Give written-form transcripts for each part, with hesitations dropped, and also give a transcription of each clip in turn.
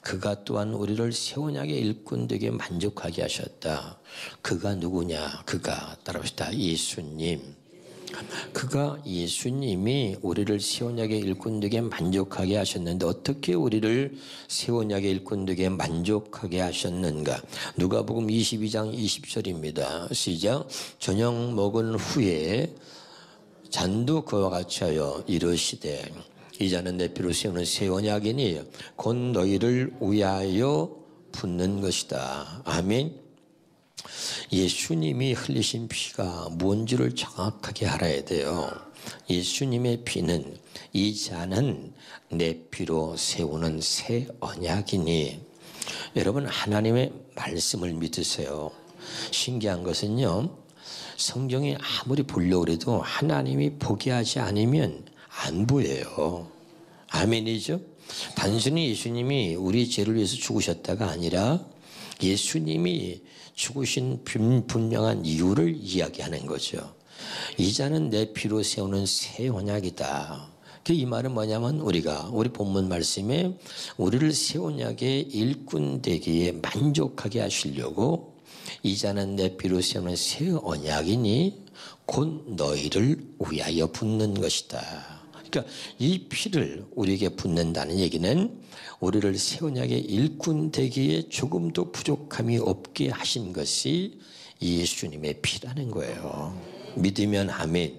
그가 또한 우리를 새 언약의 일꾼 되게 만족하게 하셨다. 그가 누구냐? 그가 따라합시다. 예수님. 그가 예수님이 우리를 새 언약의 일꾼 되게 만족하게 하셨는데 어떻게 우리를 새 언약의 일꾼 되게 만족하게 하셨는가? 누가복음 22장 20절입니다. 시작. 저녁 먹은 후에 잔도 그와 같이 하여 이르시되 이 잔은 내 피로 세우는 새 언약이니 곧 너희를 위하여 붓는 것이다. 아멘. 예수님이 흘리신 피가 뭔지를 정확하게 알아야 돼요. 예수님의 피는 이 잔은 내 피로 세우는 새 언약이니. 여러분 하나님의 말씀을 믿으세요. 신기한 것은요, 성경이 아무리 보려고 해도 하나님이 보게 하지 않으면 안 보여요. 아멘이죠? 단순히 예수님이 우리 죄를 위해서 죽으셨다가 아니라 예수님이 죽으신 분명한 이유를 이야기하는 거죠. 이 잔은 내 피로 세우는 새 언약이다. 이 말은 뭐냐면 우리 본문 말씀에 우리를 새 언약의 일꾼 되기에 만족하게 하시려고 이 잔은 내 피로 세우는 새 언약이니 곧 너희를 위하여 붓는 것이다. 그러니까 이 피를 우리에게 붓는다는 얘기는 우리를 새 언약의 일꾼 되기에 조금도 부족함이 없게 하신 것이 예수님의 피라는 거예요. 믿으면 아멘.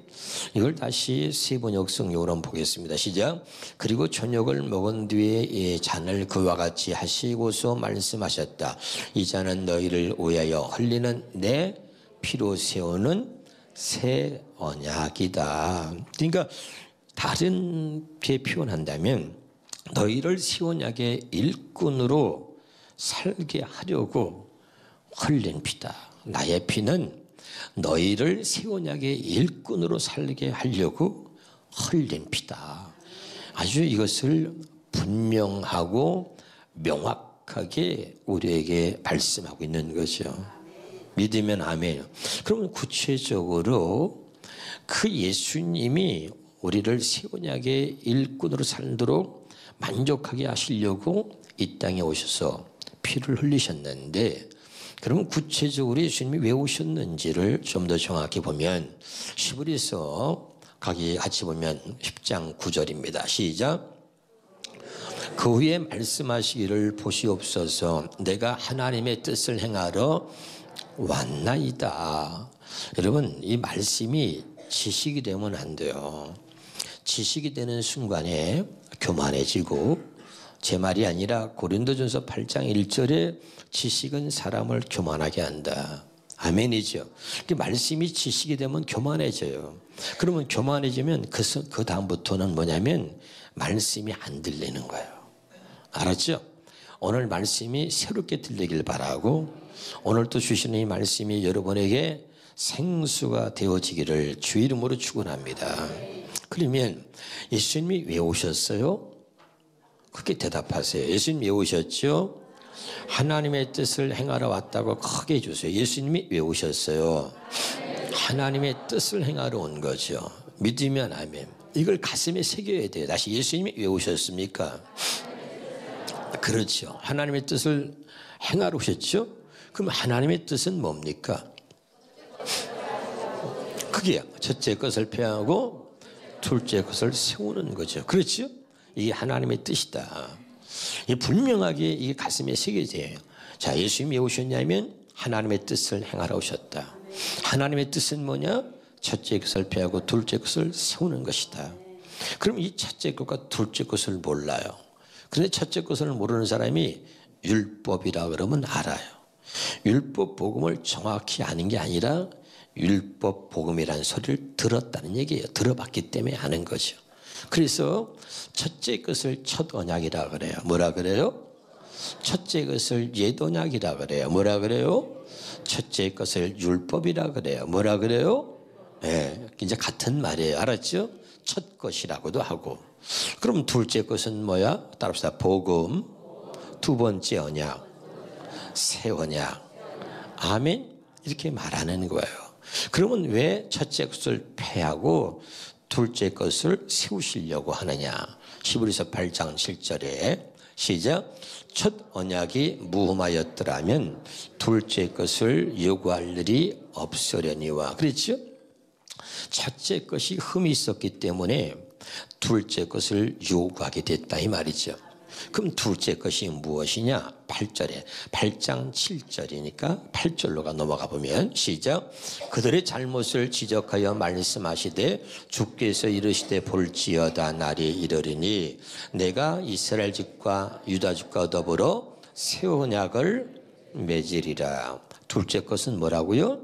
이걸 다시 세번역성용어로 한번 보겠습니다. 시작. 그리고 저녁을 먹은 뒤에 이 잔을 그와 같이 하시고서 말씀하셨다. 이 잔은 너희를 위하여 흘리는 내 피로 세우는 새 언약이다. 그러니까 다른게 표현한다면 너희를 새 언약의 일꾼으로 살게 하려고 흘린 피다. 나의 피는 너희를 새 언약의 일꾼으로 살게 하려고 흘린 피다. 아주 이것을 분명하고 명확하게 우리에게 말씀하고 있는 거죠. 믿으면 아멘. 그러면 구체적으로 그 예수님이 우리를 새 언약의 일꾼으로 살도록 만족하게 하시려고 이 땅에 오셔서 피를 흘리셨는데, 그러면 구체적으로 예수님이 왜 오셨는지를 좀 더 정확히 보면 히브리서 같이 보면 10장 9절입니다. 시작. 그 후에 말씀하시기를 보시옵소서. 내가 하나님의 뜻을 행하러 왔나이다. 여러분, 이 말씀이 지식이 되면 안 돼요. 지식이 되는 순간에 교만해지고, 제 말이 아니라 고린도전서 8장 1절에 지식은 사람을 교만하게 한다. 아멘이죠. 말씀이 지식이 되면 교만해져요. 그러면 교만해지면 그 다음부터는 뭐냐면 말씀이 안 들리는 거예요. 알았죠? 오늘 말씀이 새롭게 들리길 바라고, 오늘 또 주시는 이 말씀이 여러분에게 생수가 되어지기를 주 이름으로 축원합니다. 그러면 예수님이 왜 오셨어요? 그렇게 대답하세요. 예수님 왜 오셨죠? 하나님의 뜻을 행하러 왔다고 크게 해주세요. 예수님이 왜 오셨어요? 하나님의 뜻을 행하러 온 거죠. 믿으면 아멘. 이걸 가슴에 새겨야 돼요. 다시 예수님이 왜 오셨습니까? 그렇죠. 하나님의 뜻을 행하러 오셨죠? 그럼 하나님의 뜻은 뭡니까? 그게 첫째 것을 폐하고 둘째 것을 세우는 거죠. 그렇죠? 이게 하나님의 뜻이다. 분명하게 이게 가슴에 새겨져요. 자, 예수님이 왜 오셨냐면 하나님의 뜻을 행하러 오셨다. 하나님의 뜻은 뭐냐? 첫째 것을 폐하고 둘째 것을 세우는 것이다. 그럼 이 첫째 것과 둘째 것을 몰라요. 그런데 첫째 것을 모르는 사람이 율법이라 그러면 알아요. 율법 복음을 정확히 아는 게 아니라 율법 복음이라는 소리를 들었다는 얘기예요. 들어봤기 때문에 아는 거죠. 그래서 첫째 것을 첫 언약이라 그래요. 뭐라 그래요? 첫째 것을 옛 언약이라 그래요. 뭐라 그래요? 첫째 것을 율법이라 그래요. 뭐라 그래요? 네, 이제 같은 말이에요. 알았죠? 첫 것이라고도 하고. 그럼 둘째 것은 뭐야? 따라합시다. 복음. 두 번째 언약. 새 언약. 아멘? 이렇게 말하는 거예요. 그러면 왜 첫째 것을 폐하고 둘째 것을 세우시려고 하느냐? 히브리서 8장 7절에 시작. 첫 언약이 무흠하였더라면 둘째 것을 요구할 일이 없으려니와. 그렇죠? 첫째 것이 흠이 있었기 때문에 둘째 것을 요구하게 됐다 이 말이죠. 그럼 둘째 것이 무엇이냐? 8절에 8장 7절이니까 8절로가 넘어가 보면 시작. 그들의 잘못을 지적하여 말씀하시되 주께서 이르시되 볼지어다 날이 이르리니 내가 이스라엘 집과 유다 집과 더불어 새 언약을 맺으리라. 둘째 것은 뭐라고요?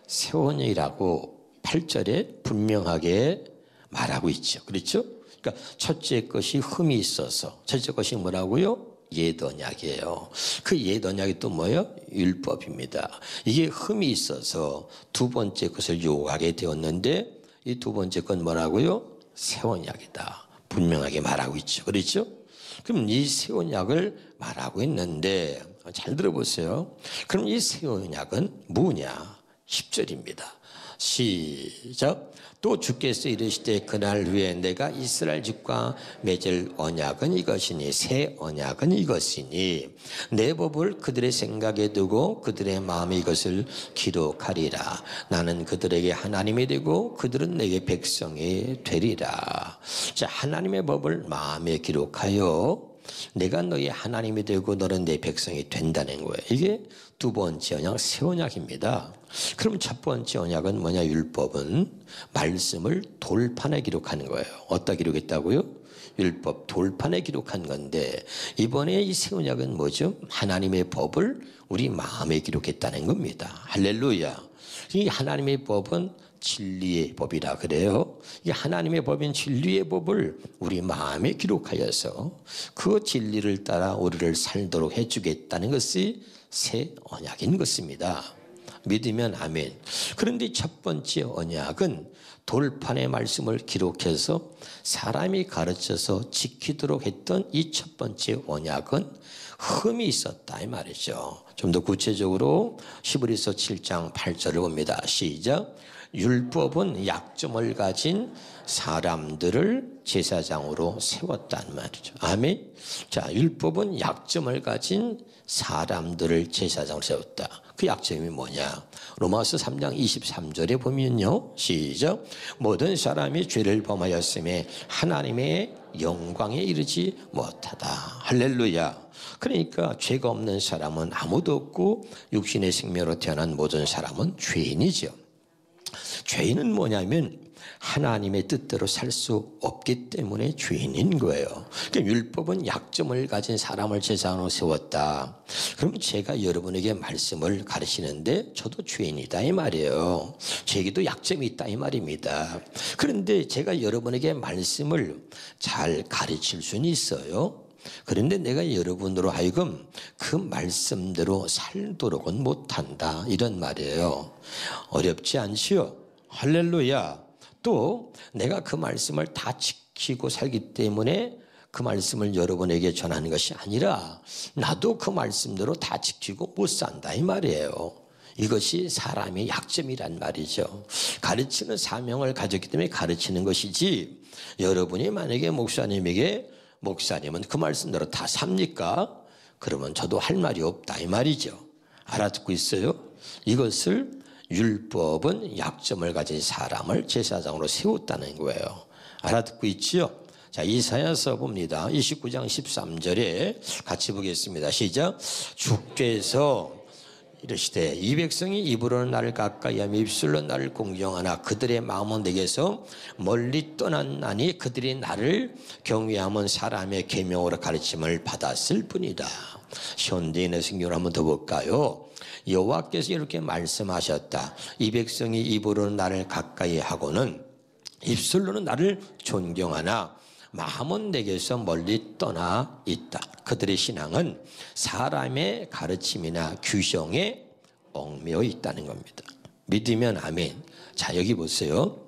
새 언약이라고 8절에 분명하게 말하고 있죠. 그렇죠? 그러니까 첫째 것이 흠이 있어서 첫째 것이 뭐라고요? 옛 언약이에요. 그 옛 언약이 또 뭐예요? 율법입니다. 이게 흠이 있어서 두 번째 것을 요구하게 되었는데 이 두 번째 건 뭐라고요? 새 언약이다. 분명하게 말하고 있죠. 그렇죠? 그럼 이 새 언약을 말하고 있는데 잘 들어보세요. 그럼 이 새 언약은 뭐냐? 10절입니다. 시작. 또 주께서 이르시되 그날 후에 내가 이스라엘 집과 맺을 언약은 이것이니 새 언약은 이것이니 내 법을 그들의 생각에 두고 그들의 마음에 이것을 기록하리라. 나는 그들에게 하나님이 되고 그들은 내게 백성이 되리라. 자, 하나님의 법을 마음에 기록하여 내가 너의 하나님이 되고 너는 내 백성이 된다는 거예요. 이게 두 번째 언약, 새 언약입니다. 그럼 첫 번째 언약은 뭐냐? 율법은 말씀을 돌판에 기록하는 거예요. 어디다 기록했다고요? 율법 돌판에 기록한 건데 이번에 이 새 언약은 뭐죠? 하나님의 법을 우리 마음에 기록했다는 겁니다. 할렐루야. 이 하나님의 법은 진리의 법이라 그래요. 이 하나님의 법인 진리의 법을 우리 마음에 기록하여서 그 진리를 따라 우리를 살도록 해주겠다는 것이 새 언약인 것입니다. 믿으면 아멘. 그런데 첫 번째 언약은 돌판의 말씀을 기록해서 사람이 가르쳐서 지키도록 했던 이 첫 번째 언약은 흠이 있었다 이 말이죠. 좀 더 구체적으로 히브리서 7장 8절을 봅니다. 시작. 율법은 약점을 가진 사람들을 제사장으로 세웠단 말이죠. 아멘. 자, 율법은 약점을 가진 사람들을 제사장으로 세웠다. 그 약점이 뭐냐? 로마서 3장 23절에 보면요. 시작. 모든 사람이 죄를 범하였음에 하나님의 영광에 이르지 못하다. 할렐루야. 그러니까 죄가 없는 사람은 아무도 없고 육신의 생명으로 태어난 모든 사람은 죄인이죠. 죄인은 뭐냐면 하나님의 뜻대로 살 수 없기 때문에 죄인인 거예요. 그러니까 율법은 약점을 가진 사람을 제사장으로 세웠다. 그럼 제가 여러분에게 말씀을 가르치는데 저도 죄인이다 이 말이에요. 제게도 약점이 있다 이 말입니다. 그런데 제가 여러분에게 말씀을 잘 가르칠 수는 있어요. 그런데 내가 여러분으로 하여금 그 말씀대로 살도록은 못한다 이런 말이에요. 어렵지 않지요? 할렐루야. 또 내가 그 말씀을 다 지키고 살기 때문에 그 말씀을 여러분에게 전하는 것이 아니라 나도 그 말씀대로 다 지키고 못 산다 이 말이에요. 이것이 사람의 약점이란 말이죠. 가르치는 사명을 가졌기 때문에 가르치는 것이지 여러분이 만약에 목사님에게 목사님은 그 말씀대로 다 삽니까? 그러면 저도 할 말이 없다 이 말이죠. 알아듣고 있어요? 이것을 율법은 약점을 가진 사람을 제사장으로 세웠다는 거예요. 알아듣고 있지요? 자, 이사야서 봅니다. 29장 13절에 같이 보겠습니다. 시작. 주께서 이르시되 이 백성이 입으로는 나를 가까이하며 입술로 나를 공경하나 그들의 마음은 내게서 멀리 떠났나니 그들이 나를 경외함은 사람의 계명으로 가르침을 받았을 뿐이다. 현대인의 성경을 한번 더 볼까요? 여호와께서 이렇게 말씀하셨다. 이 백성이 입으로는 나를 가까이 하고는 입술로는 나를 존경하나 마음은 내게서 멀리 떠나 있다. 그들의 신앙은 사람의 가르침이나 규정에 얽매여 있다는 겁니다. 믿으면 아멘. 자, 여기 보세요.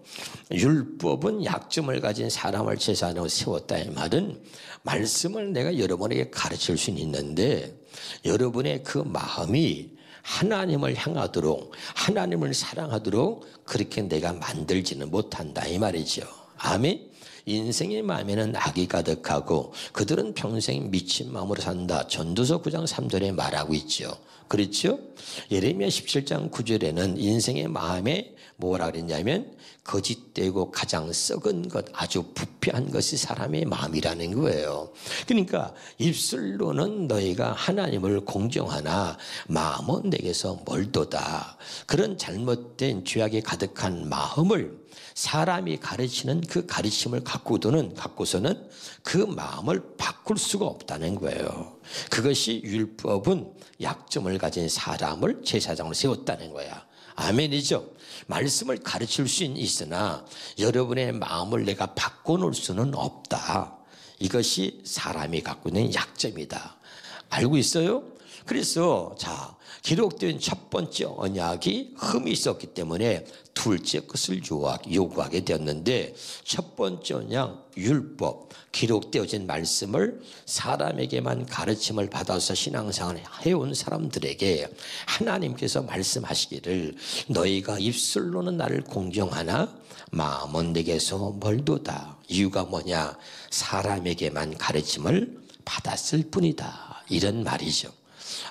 율법은 약점을 가진 사람을 제사장으로 세웠다 이 말은 말씀을 내가 여러분에게 가르칠 수는 있는데 여러분의 그 마음이 하나님을 향하도록 하나님을 사랑하도록 그렇게 내가 만들지는 못한다 이 말이죠. 아멘. 인생의 마음에는 악이 가득하고 그들은 평생 미친 마음으로 산다. 전도서 9장 3절에 말하고 있죠. 그렇죠? 예레미야 17장 9절에는 인생의 마음에 뭐라 그랬냐면 거짓되고 가장 썩은 것, 아주 부패한 것이 사람의 마음이라는 거예요. 그러니까 입술로는 너희가 하나님을 공경하나 마음은 내게서 멀도다. 그런 잘못된 죄악에 가득한 마음을 사람이 가르치는 그 가르침을 갖고서는 그 마음을 바꿀 수가 없다는 거예요. 그것이 율법은 약점을 가진 사람을 제사장으로 세웠다는 거야. 아멘이죠. 말씀을 가르칠 수는 있으나 여러분의 마음을 내가 바꿔놓을 수는 없다. 이것이 사람이 갖고 있는 약점이다. 알고 있어요? 그래서 기록된 첫 번째 언약이 흠이 있었기 때문에 둘째 것을 요구하게 되었는데, 첫 번째 언약 율법, 기록되어진 말씀을 사람에게만 가르침을 받아서 신앙생활을 해온 사람들에게 하나님께서 말씀하시기를 너희가 입술로는 나를 공경하나 마음은 내게서 멀도다. 이유가 뭐냐? 사람에게만 가르침을 받았을 뿐이다. 이런 말이죠.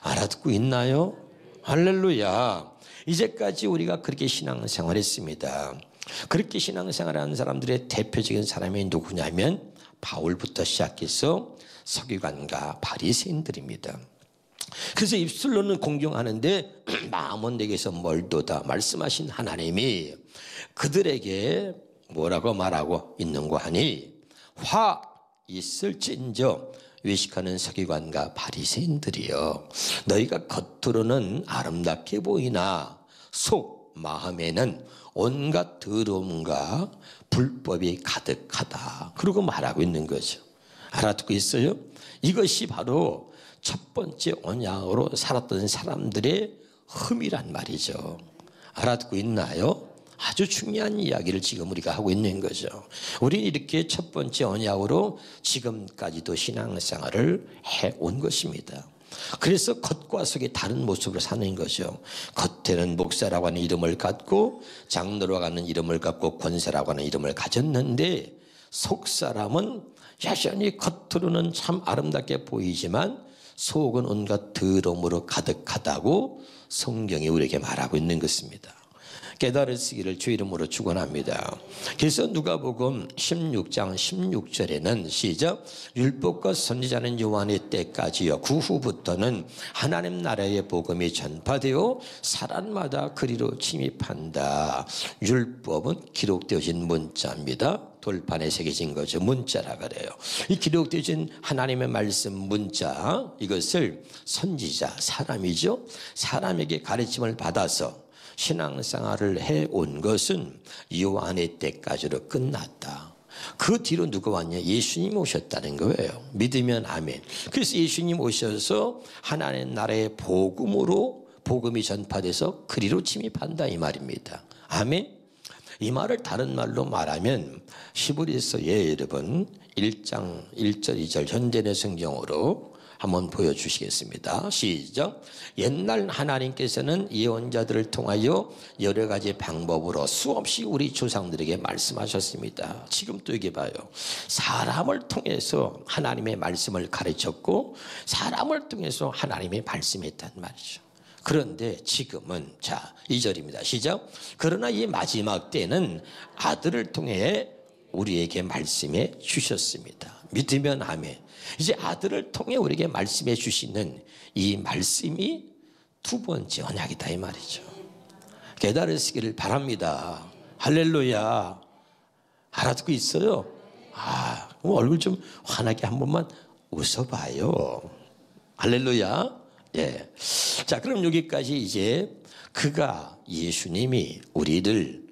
알아듣고 있나요? 할렐루야. 이제까지 우리가 그렇게 신앙생활 했습니다. 그렇게 신앙생활하는 사람들의 대표적인 사람이 누구냐면 바울부터 시작해서 서기관과 바리새인들입니다. 그래서 입술로는 공경하는데 마음은 내게서 멀도다 말씀하신 하나님이 그들에게 뭐라고 말하고 있는고 하니, 화 있을진저 외식하는 서기관과 바리새인들이여, 너희가 겉으로는 아름답게 보이나 속 마음에는 온갖 더러움과 불법이 가득하다. 그러고 말하고 있는 거죠. 알아듣고 있어요? 이것이 바로 첫 번째 언약으로 살았던 사람들의 흠이란 말이죠. 알아듣고 있나요? 아주 중요한 이야기를 지금 우리가 하고 있는 거죠. 우리는 이렇게 첫 번째 언약으로 지금까지도 신앙생활을 해온 것입니다. 그래서 겉과 속이 다른 모습으로 사는 거죠. 겉에는 목사라고 하는 이름을 갖고 장로라고 하는 이름을 갖고 권세라고 하는 이름을 가졌는데, 속 사람은 여전히 겉으로는 참 아름답게 보이지만 속은 온갖 더러움으로 가득하다고 성경이 우리에게 말하고 있는 것입니다. 깨달으시기를 주 이름으로 축원합니다. 그래서 누가복음 16장 16절에는 시작, 율법과 선지자는 요한의 때까지요 그 후부터는 하나님 나라의 복음이 전파되어 사람마다 그리로 침입한다. 율법은 기록되어진 문자입니다. 돌판에 새겨진 거죠. 문자라 그래요. 이 기록되어진 하나님의 말씀 문자, 이것을 선지자, 사람이죠. 사람에게 가르침을 받아서 신앙생활을 해온 것은 요한의 때까지로 끝났다. 그 뒤로 누가 왔냐? 예수님이 오셨다는 거예요. 믿으면 아멘. 그래서 예수님 오셔서 하나님 나라의 복음으로 복음이 전파돼서 그리로 침입한다 이 말입니다. 아멘. 이 말을 다른 말로 말하면 히브리서의 여러분 1장 1절 2절 현대의 성경으로 한번 보여주시겠습니다. 시작. 옛날 하나님께서는 예언자들을 통하여 여러 가지 방법으로 수없이 우리 조상들에게 말씀하셨습니다. 지금 또 이게 봐요. 사람을 통해서 하나님의 말씀을 가르쳤고 사람을 통해서 하나님의 말씀했단 말이죠. 그런데 지금은 2절입니다. 시작. 그러나 이 마지막 때는 아들을 통해 우리에게 말씀해 주셨습니다. 믿으면 아멘. 이제 아들을 통해 우리에게 말씀해 주시는 이 말씀이 두 번째 언약이다 이 말이죠. 깨달으시기를 바랍니다. 할렐루야. 알아듣고 있어요? 그럼 얼굴 좀 환하게 한 번만 웃어봐요. 할렐루야. 예. 자, 그럼 여기까지 이제 예수님이 우리를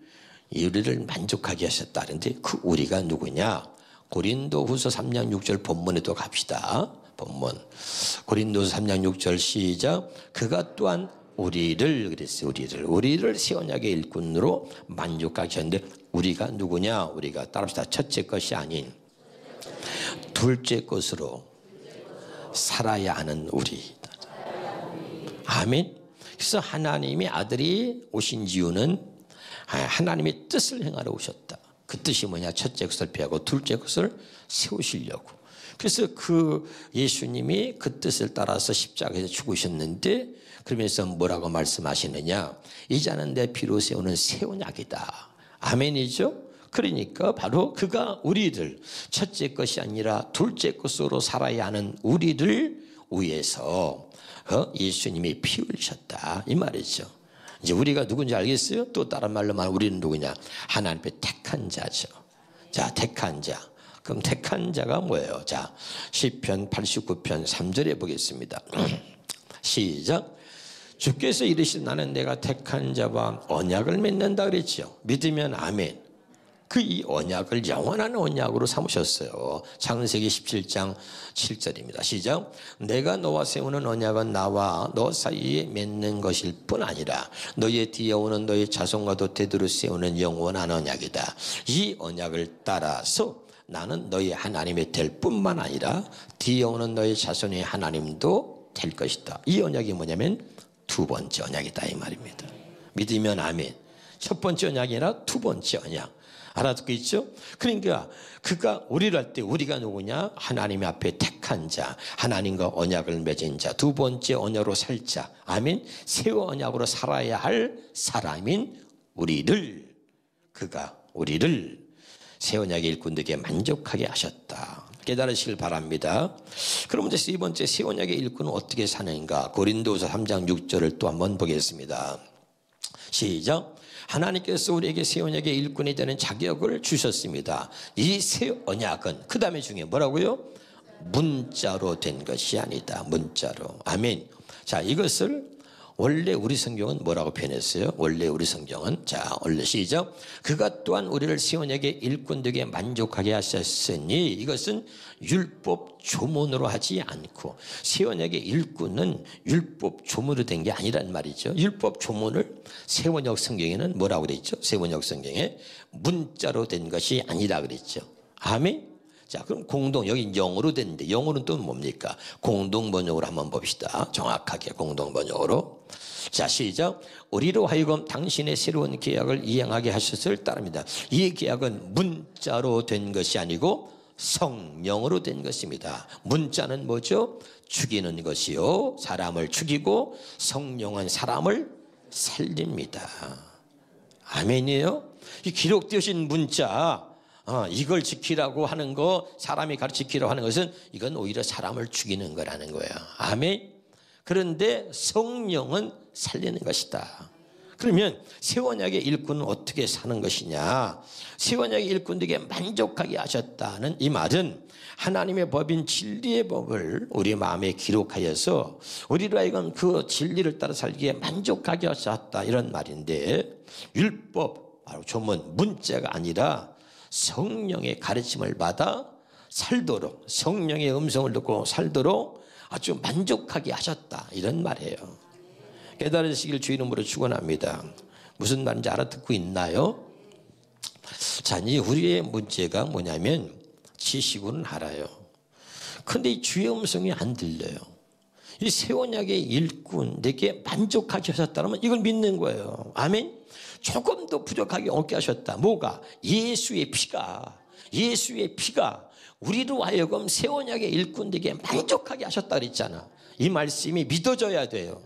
만족하게 하셨다는데 그 우리가 누구냐? 고린도후서 3장 6절 본문에도 갑시다. 본문. 고린도후서 3장 6절 시작. 그가 또한 우리를 새 언약의 일꾼으로 만족하게 하셨는데 우리가 누구냐? 우리가 따라합시다. 첫째 것이 아닌 둘째 것으로 살아야 하는 우리. 아멘. 그래서 하나님의 아들이 오신 이유는 하나님의 뜻을 행하러 오셨다. 그 뜻이 뭐냐? 첫째 것을 폐하고 둘째 것을 세우시려고. 그래서 그 예수님이 그 뜻을 따라서 십자가에서 죽으셨는데 그러면서 뭐라고 말씀하시느냐? 이 자는 내 피로 세우는 새 언약이다. 아멘이죠? 그러니까 바로 그가 우리들 첫째 것이 아니라 둘째 것으로 살아야 하는 우리를 위해서 예수님이 피 흘리셨다 이 말이죠. 이제 우리가 누군지 알겠어요? 또 다른 말로 말하면 우리는 누구냐? 하나님의 택한 자죠. 자, 택한 자. 그럼 택한 자가 뭐예요? 자, 시편 89편 3절에 보겠습니다. 시작. 주께서 이르시되 나는 내가 택한 자와 언약을 맺는다 그랬죠. 믿으면 아멘. 그 이 언약을 영원한 언약으로 삼으셨어요. 창세기 17장 7절입니다. 시작. 내가 너와 세우는 언약은 나와 너 사이에 맺는 것일 뿐 아니라 너의 뒤에 오는 너의 자손과도 대대로 세우는 영원한 언약이다. 이 언약을 따라서 나는 너희 하나님이 될 뿐만 아니라 뒤에 오는 너희 자손의 하나님도 될 것이다. 이 언약이 뭐냐면 두 번째 언약이다 이 말입니다. 믿으면 아멘. 첫 번째 언약이 아니라 두 번째 언약. 알아듣고 있죠? 그러니까 그가 우리를 할 때 우리가 누구냐? 하나님 앞에 택한 자, 하나님과 언약을 맺은 자, 두 번째 언약으로 살 자, 아멘. 새 언약으로 살아야 할 사람인 우리를, 그가 우리를 새 언약의 일꾼들에게 만족하게 하셨다. 깨달으시길 바랍니다. 그럼 이제 세 번째 새 언약의 일꾼은 어떻게 사는가? 고린도후서 3장 6절을 또 한번 보겠습니다. 시작. 하나님께서 우리에게 새 언약의 일꾼이 되는 자격을 주셨습니다. 이 새 언약은 그 다음에 중에 뭐라고요? 문자로 된 것이 아니다. 문자로. 아멘. 자, 이것을 원래 우리 성경은 뭐라고 표현했어요? 원래 우리 성경은 자, 원래 시작. 그가 또한 우리를 새 언약의 일꾼들에게 만족하게 하셨으니 이것은 율법 조문으로 하지 않고 새 언약의 일꾼은 율법 조문으로 된 게 아니란 말이죠. 율법 조문을 새 언약 성경에는 뭐라고 그랬죠? 새 언약 성경에 문자로 된 것이 아니라 그랬죠. 아멘. 자, 그럼 공동, 여기 영어로 됐는데, 영어는 또 뭡니까? 공동 번역으로 한번 봅시다. 정확하게 공동 번역으로. 자, 시작. 우리로 하여금 당신의 새로운 계약을 이행하게 하셨을 따릅니다. 이 계약은 문자로 된 것이 아니고 성령으로 된 것입니다. 문자는 뭐죠? 죽이는 것이요. 사람을 죽이고 성령은 사람을 살립니다. 아멘이에요? 이 기록되신 문자, 이걸 지키라고 하는 거, 사람이 가르치기로 하는 것은 이건 오히려 사람을 죽이는 거라는 거예요. 아멘. 그런데 성령은 살리는 것이다. 그러면 새 언약의 일꾼은 어떻게 사는 것이냐? 새 언약의 일꾼들에게 만족하게 하셨다는 이 말은 하나님의 법인 진리의 법을 우리 마음에 기록하여서 우리로 하여금 그 진리를 따라 살기에 만족하게 하셨다 이런 말인데, 율법 바로 조문 문자가 아니라 성령의 가르침을 받아 살도록, 성령의 음성을 듣고 살도록 아주 만족하게 하셨다 이런 말이에요. 깨달으시길 주 이름으로 축원합니다. 무슨 말인지 알아듣고 있나요? 자, 이 우리의 문제가 뭐냐면 지식으로는 알아요. 근데 이 주의 음성이 안 들려요. 이 새 언약의 일꾼 내게 만족하게 하셨다면 이걸 믿는 거예요. 아멘. 조금 더 부족하게 얻게 하셨다. 뭐가? 예수의 피가 우리로 하여금 새 언약의 일꾼들에게 만족하게 하셨다 그랬잖아. 이 말씀이 믿어져야 돼요.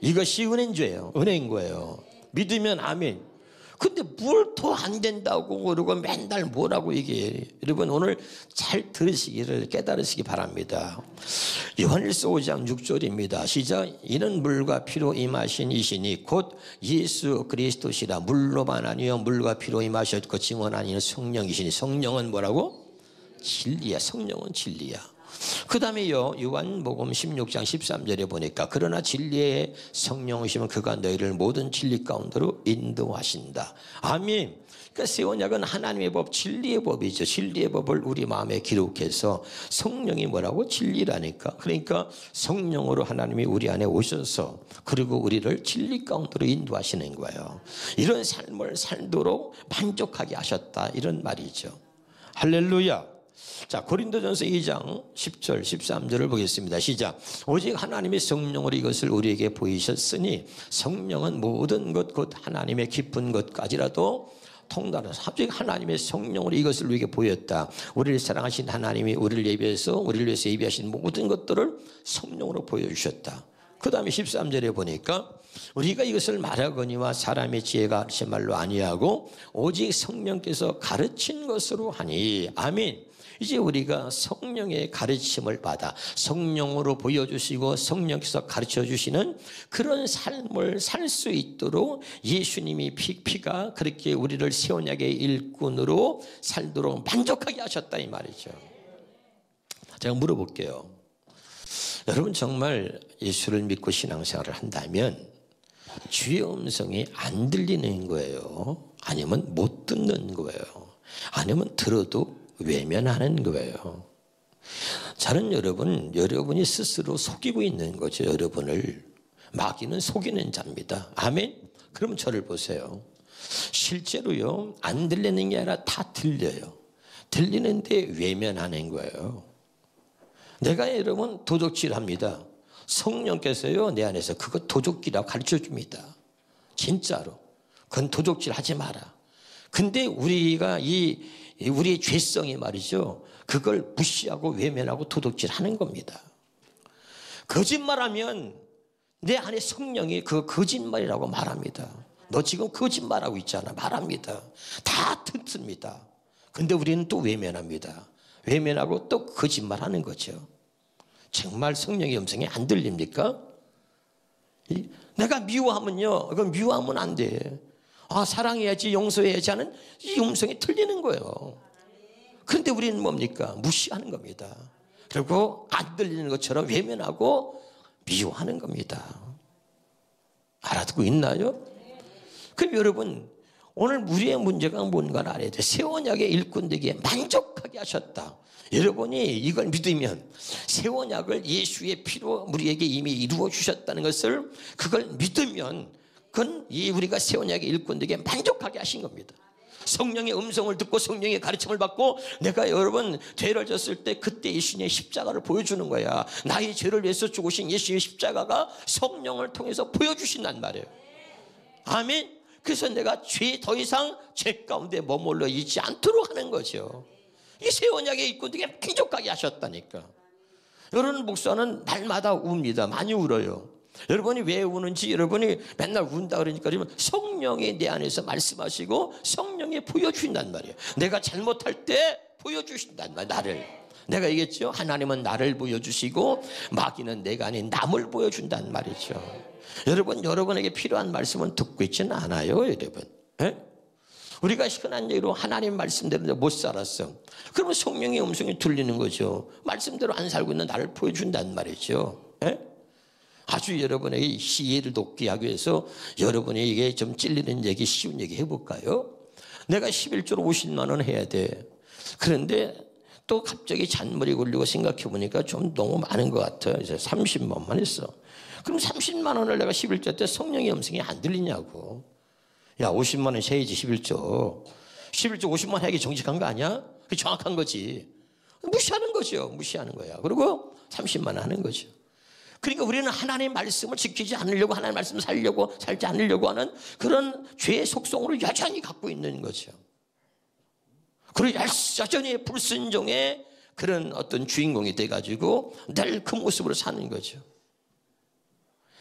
이것이 은혜인 거예요. 믿으면 아멘. 근데 뭘 더 안 된다고 그러고 맨날 뭐라고 얘기해. 여러분 오늘 잘 들으시기를 깨달으시기 바랍니다. 요한일서 5장 6절입니다. 시작. 이는 물과 피로 임하신 이시니 곧 예수 그리스도시라. 물로만 아니요 물과 피로 임하셨고 증언하니 성령이시니. 성령은 뭐라고? 진리야. 성령은 진리야. 그 다음에요, 요한복음 16장 13절에 보니까 그러나 진리의 성령이시면 그가 너희를 모든 진리 가운데로 인도하신다. 아멘. 그러니까 새 언약은 하나님의 법, 진리의 법이죠. 진리의 법을 우리 마음에 기록해서 성령이 뭐라고? 진리라니까. 그러니까 성령으로 하나님이 우리 안에 오셔서 그리고 우리를 진리 가운데로 인도하시는 거예요. 이런 삶을 살도록 만족하게 하셨다 이런 말이죠. 할렐루야. 자, 고린도전서 2장 10절 13절을 보겠습니다. 시작. 오직 하나님의 성령으로 이것을 우리에게 보이셨으니 성령은 모든 것 곧 하나님의 깊은 것까지라도 통달해서 갑자기 하나님의 성령으로 이것을 우리에게 보였다. 우리를 사랑하신 하나님이 우리를 위해서 예비하신 모든 것들을 성령으로 보여주셨다. 그 다음에 13절에 보니까 우리가 이것을 말하거니와 사람의 지혜가 가르친 말로 아니하고 오직 성령께서 가르친 것으로 하니. 아멘. 이제 우리가 성령의 가르침을 받아 성령으로 보여주시고 성령께서 가르쳐주시는 그런 삶을 살 수 있도록 예수님이 피가 그렇게 우리를 새 언약의 일꾼으로 살도록 만족하게 하셨다 이 말이죠. 제가 물어볼게요. 여러분 정말 예수를 믿고 신앙생활을 한다면 주의 음성이 안 들리는 거예요? 아니면 못 듣는 거예요? 아니면 들어도 외면하는 거예요? 저는 여러분이 스스로 속이고 있는 거죠. 여러분을 마귀는 속이는 자입니다. 아멘. 그럼 저를 보세요. 실제로요 안 들리는 게 아니라 다 들려요. 들리는데 외면하는 거예요. 내가 여러분 도적질합니다. 성령께서요 내 안에서 그거 도적질이라고 가르쳐 줍니다. 진짜로. 그건 도적질 하지 마라. 근데 우리가 우리의 죄성이 말이죠. 그걸 무시하고 외면하고 도둑질하는 겁니다. 거짓말하면 내 안에 성령이 그 거짓말이라고 말합니다. 너 지금 거짓말하고 있잖아. 말합니다. 다 듣습니다. 근데 우리는 또 외면합니다. 외면하고 또 거짓말하는 거죠. 정말 성령의 음성이 안 들립니까? 내가 미워하면요. 그건 미워하면 안 돼. 사랑해야지 용서해야지 하는 이 음성이 틀리는 거예요. 그런데 우리는 뭡니까? 무시하는 겁니다. 그리고 안 들리는 것처럼 외면하고 미워하는 겁니다. 알아듣고 있나요? 그럼 여러분 오늘 우리의 문제가 뭔가를 알아야 돼. 새 언약의 일꾼 되기에 만족하게 하셨다. 여러분이 이걸 믿으면 새 언약을 예수의 피로 우리에게 이미 이루어 주셨다는 것을 그걸 믿으면 그건 우리가 새 언약의 일꾼 되기에 만족하게 하신 겁니다. 성령의 음성을 듣고 성령의 가르침을 받고 내가 여러분 죄를 졌을 때 그때 예수님의 십자가를 보여주는 거야. 나의 죄를 위해서 죽으신 예수의 십자가가 성령을 통해서 보여주신단 말이에요. 아멘. 그래서 내가 더 이상 죄 가운데 머물러 있지 않도록 하는 거죠. 이 새 언약의 일꾼 되기에 만족하게 하셨다니까. 여러분 목사는 날마다 웁니다. 많이 울어요. 여러분이 왜 우는지 여러분이 맨날 운다 그러니까 성령이 내 안에서 말씀하시고 성령이 보여주신단 말이에요. 내가 잘못할 때 보여주신단 말이에요. 나를. 내가 얘기했죠. 하나님은 나를 보여주시고 마귀는 내가 아닌 남을 보여준단 말이죠. 여러분에게 필요한 말씀은 듣고 있지는 않아요. 여러분. 에? 우리가 흔한 얘기로 하나님 말씀대로 못 살았어. 그러면 성령의 음성이 들리는 거죠. 말씀대로 안 살고 있는 나를 보여준단 말이죠. 에? 아주 여러분에게 이해를 돕게 하기 위해서 여러분에게 좀 찔리는 얘기, 쉬운 얘기 해볼까요? 내가 11조로 50만 원 해야 돼. 그런데 또 갑자기 잔머리 굴리고 생각해 보니까 좀 너무 많은 것 같아요. 이제 30만 원만 했어. 그럼 30만 원을 내가 11조 때 성령의 음성이 안 들리냐고. 야 50만 원 세야지 11조 50만 원 하기 정직한 거 아니야? 그게 정확한 거지. 무시하는 거죠. 무시하는 거야. 그리고 30만 원 하는 거죠. 그러니까 우리는 하나님의 말씀을 지키지 않으려고 하나님의 말씀을 살지 않으려고 하는 그런 죄의 속성으로 여전히 갖고 있는 거죠. 그리고 여전히 불순종의 그런 어떤 주인공이 돼가지고 늘 그 모습으로 사는 거죠.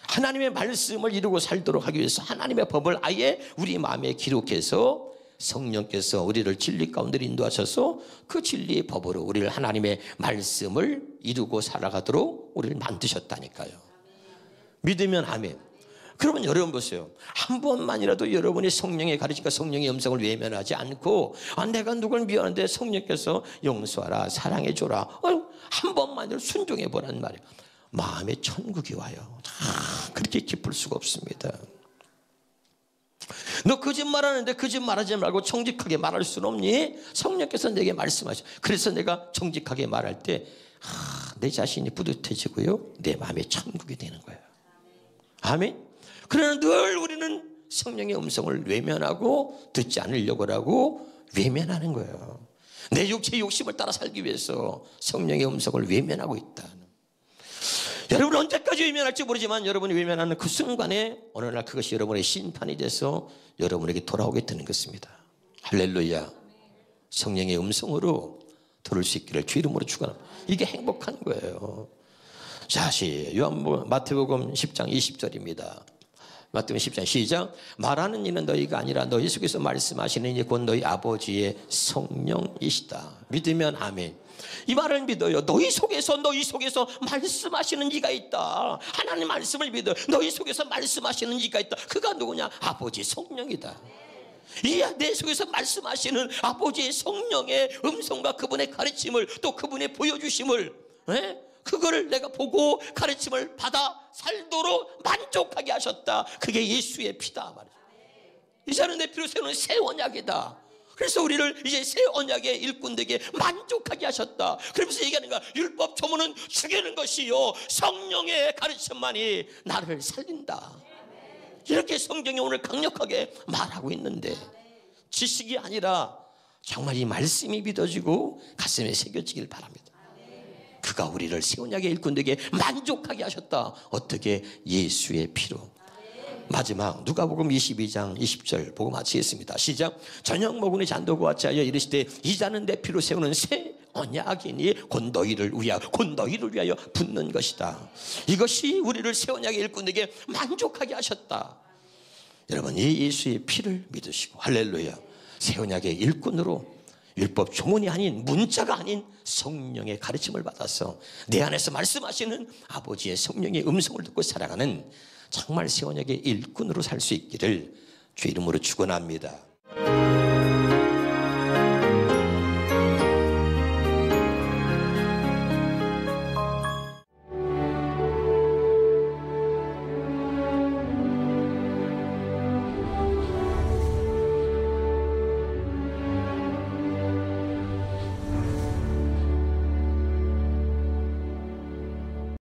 하나님의 말씀을 이루고 살도록 하기 위해서 하나님의 법을 아예 우리 마음에 기록해서 성령께서 우리를 진리 가운데 인도하셔서 그 진리의 법으로 우리를 하나님의 말씀을 이루고 살아가도록 우리를 만드셨다니까요. 믿으면 아멘. 그러면 여러분 보세요. 한 번만이라도 여러분이 성령의 가르침과 성령의 음성을 외면하지 않고 내가 누굴 미워하는데 성령께서 용서하라 사랑해줘라 한 번만이라도 순종해 보란 말이에요. 마음에 천국이 와요. 그렇게 기쁠 수가 없습니다. 너 거짓말하는데 거짓말하지 말고 정직하게 말할 수는 없니? 성령께서 내게 말씀하셔. 그래서 내가 정직하게 말할 때 내 자신이 뿌듯해지고요. 내 마음에 천국이 되는 거예요. 아멘. 그러나 늘 우리는 성령의 음성을 외면하고 듣지 않으려고 하고 외면하는 거예요. 내 육체의 욕심을 따라 살기 위해서 성령의 음성을 외면하고 있다. 여러분 언제까지 외면할지 모르지만 여러분이 외면하는 그 순간에 어느 날 그것이 여러분의 심판이 돼서 여러분에게 돌아오게 되는 것입니다. 할렐루야. 성령의 음성으로 들을 수 있기를 주 이름으로 축원합니다. 이게 행복한 거예요. 자, 마태복음 10장 20절입니다. 마태복음 10장 시작. 말하는 이는 너희가 아니라 너희 속에서 말씀하시는 이 곧 너희 아버지의 성령이시다. 믿으면 아멘. 이 말을 믿어요. 너희 속에서 말씀하시는 이가 있다. 하나님 말씀을 믿어. 너희 속에서 말씀하시는 이가 있다. 그가 누구냐? 아버지 성령이다. 이 내 속에서 말씀하시는 아버지의 성령의 음성과 그분의 가르침을, 또 그분의 보여주심을, 그거를 내가 보고 가르침을 받아 살도록 만족하게 하셨다. 그게 예수의 피다 말이죠. 이제는 내 피로 세우는 새 언약이다. 그래서 우리를 이제 새 언약의 일꾼들에게 만족하게 하셨다. 그러면서 얘기하는 거야. 율법 조문은 죽이는 것이요 성령의 가르침만이 나를 살린다. 이렇게 성경이 오늘 강력하게 말하고 있는데, 지식이 아니라 정말 이 말씀이 믿어지고 가슴에 새겨지길 바랍니다. 그가 우리를 새 언약의 일꾼들에게 만족하게 하셨다. 어떻게? 예수의 피로. 마지막 누가복음 22장 20절 보고 마치겠습니다. 시작. 저녁 먹으니 잔도고 같이 하여 이르시되 이 잔은 내 피로 세우는 새 언약이니 곧 너희를 위하여 붓는 것이다. 이것이 우리를 새 언약의 일꾼에게 만족하게 하셨다. 여러분, 이 예수의 피를 믿으시고 할렐루야, 새 언약의 일꾼으로 율법 조문이 아닌, 문자가 아닌 성령의 가르침을 받아서 내 안에서 말씀하시는 아버지의 성령의 음성을 듣고 살아가는 정말 새 언약의 일꾼으로 살 수 있기를 주 이름으로 축원합니다.